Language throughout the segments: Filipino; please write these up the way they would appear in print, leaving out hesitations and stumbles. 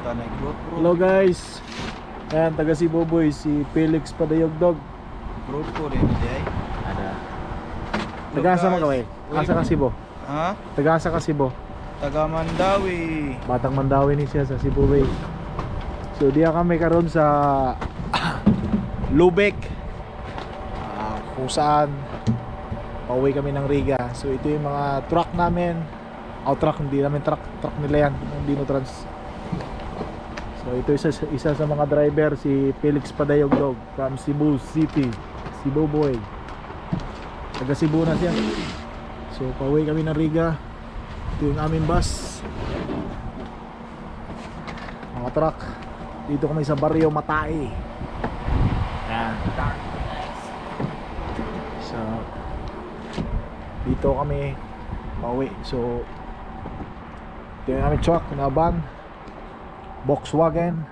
Tanay growth bro. Hello guys. Ayan, taga Cebu boy, si Felix Padayogdog. Growth ko rin day. Ada. Taga-asa mo kaway? Asa ka Cebu? Ha? Taga-asa ka Cebu? Taga Mandawi. Batang Mandawi ni siya sa Cebu Bay. So diya kami karon sa Lubek. Kung saan pauwi kami ng Riga. So ito yung mga truck namin. Truck, hindi namin truck nila yan, yung Dino Trans. So ito isa sa mga driver, si Felix Padayogdog from Cebu City, Cebu boy. Taga Cebu na siya. So pauwi kami ng Riga. Ito yung aming bus, mga truck. Dito kami sa Barrio Matae. Yan. So dito kami pauwi. So ito yung aming truck na van, Volkswagen.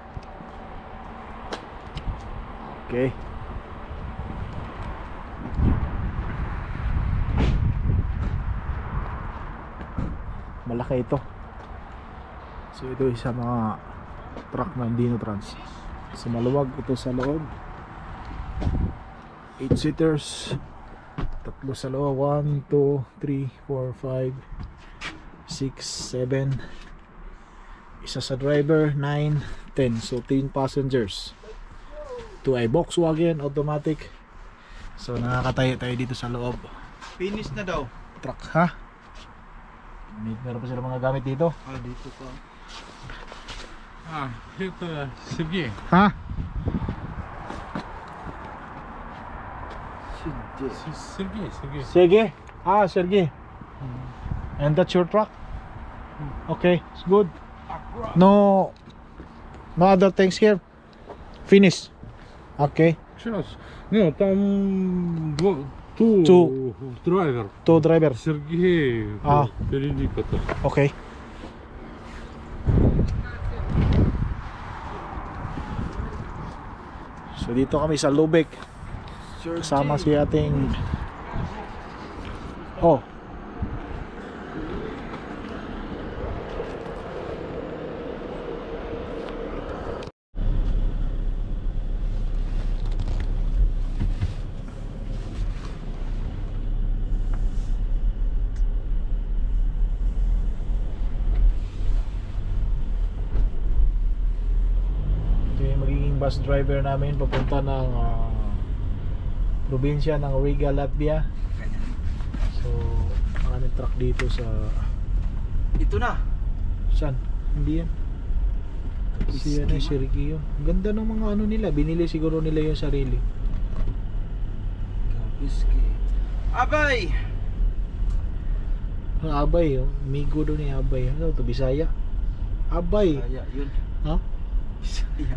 Okay. Malaki ito. So ito isa mga truck ng Dino Trans. So maluwag ito sa loob. 8 seaters. Tatlo sa loob. 1, 2, 3, 4, 5 6, 7. Isa sa driver, 9, 10. So 10 passengers. Ito ay Volkswagen automatic. So nakakatayo tayo dito sa loob. Finish na daw. Truck ha. Meron pa sila mga gamit dito. Dito pa. Это Сергей. Ha? Сергей. Sige. Sergey. And that's your truck? Okay, it's good. No other things here. Finish. Okay. Сейчас. Нет, там Two. драйвер. Two driver. Сергей. Впереди который. Okay. So dito kami sa Lubek. Kasama si ating bus driver namin papunta ng probinsya ng Riga, Latvia. So maraming truck dito sa Ito na. saan? Hindi yan. Si Ricky yun. Ang ganda ng mga ano nila. Binili siguro nila yung sarili. Whiskey. Abay. Abay, Migo doon ni Abay. Ano to, Bisaya? Abay. Kaya yun. Ha?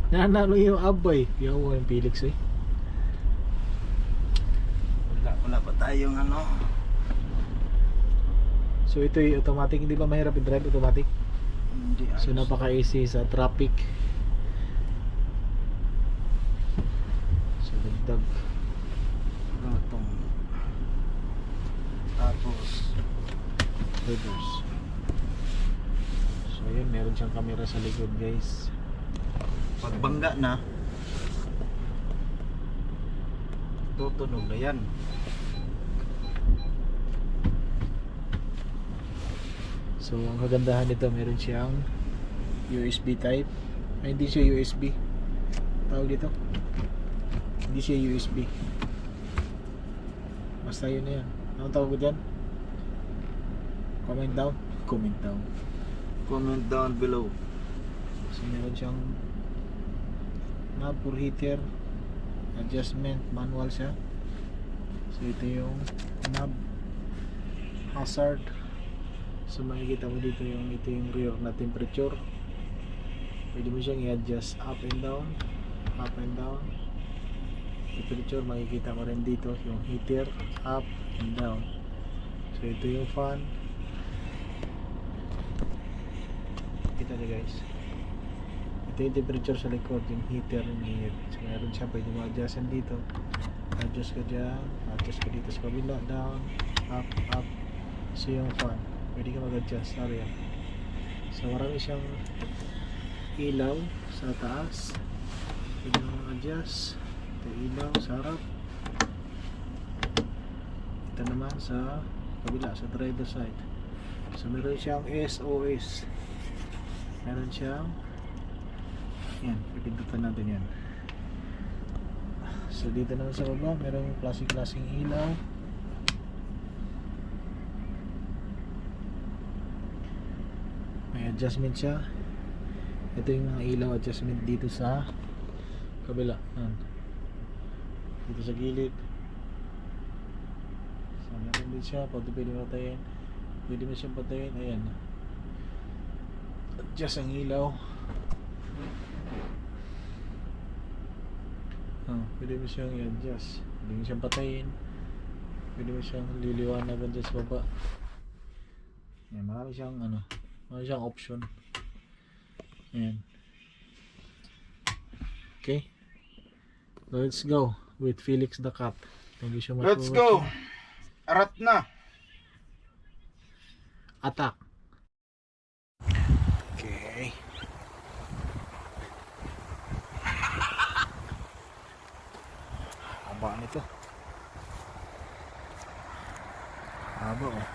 Nanalo yung Abay. Yawa yung Felix eh. Wala pa tayong ano. So ito yung automatic. Hindi ba mahirap i-drive automatic? Hindi So napaka-easy sa traffic. So dagdag. Itong tapos Reverse. So yun, meron siyang camera sa likod guys. pagbangga na tutunog na yan. So ang kagandahan nito, meron siyang USB type. Ay, hindi siya USB. Tawag dito, hindi siya USB. Basta yun na yan. Anong tawag ko dyan? Comment down. Comment down below. So meron siyang knob for heater, adjustment, manual siya. So ito yung knob, hazard. So makikita mo dito ito yung rear na temperature. Pwede mo siyang i-adjust up and down. Temperature makikita mo rin dito yung heater, up and down. So ito yung fan. Kita niyo guys. Ito yung temperature sa likod, yung heater, yung air. So meron siya, pwede mo adjustan dito. Adjust ka dyan, adjust ka dito sa kabila, down, up. So yung fan, pwede ka mag-adjust, area. So marami siyang ilaw sa taas. Ito yung adjust. Ito yung ilaw sa harap. Ito naman sa kabila, sa driver side. So meron siyang SOS. Meron siyang yan, pipindutan natin yan. So dito naman sa baba, merong klaseng ilaw. May adjustment siya. Ito yung mga ilaw adjustment dito sa kabila. Yan. Dito sa gilid. So meron din siya, pwede patayin. Pwede mo siyang patayin. Ayan. Adjust ang ilaw. Pwede mo siyang i-adjust. Pwede mo siyang patayin. Pwede mo siyang liliwanagan dyan sa baba. Ayan, marami siyang option. Ayan. Okay. Let's go with Felix the Cat. Thank you so much. Let's go! Arat na! Attack. Okay. Haba nito. Haba oh.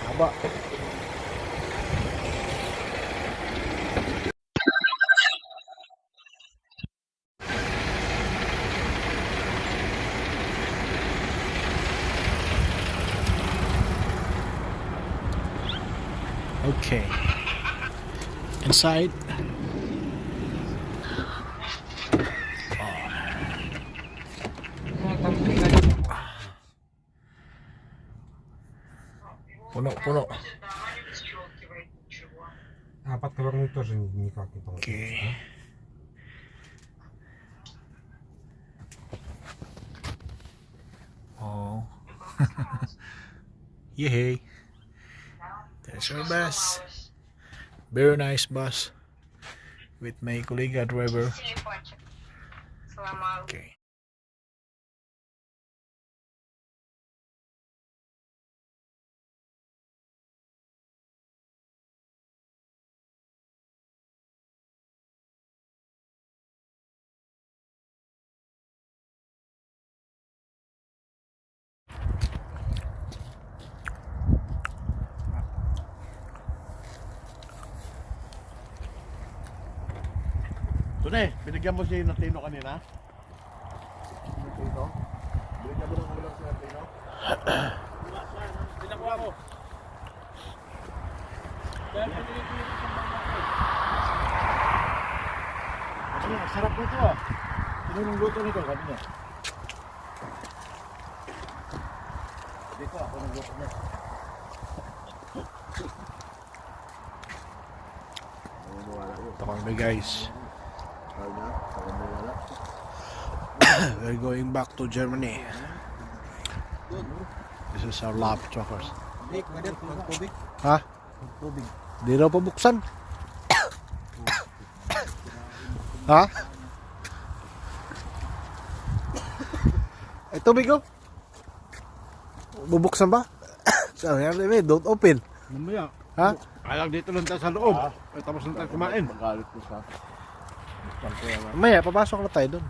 Haba. Okay. Inside. Puno. А подковырнуть тоже никак не получится. Okay. Oh. Yay. That's our bus. Very nice bus. With my colleague driver. Okay. Tune, binigyan mo si Natino kanina? Natino? Binigyan mo ng ulam si Natino? Pinakuha ko. Kaya pinili ko yung isang bangka ko. Sarap nito ah. Sino nung luto nito? Sabi niya. Dito ako nung luto niya. Ito kami guys. We're going back to Germany. This is our lap truckers. Ha? Di raw pabuksan. Ha? Ay, tubig ko. Bubuksan ba? Sabi, don't open. Mamaya. Ha? Alang dito lang tayo sa loob. Tapos lang tayo kumain. Mamaya, papasok na tayo doon.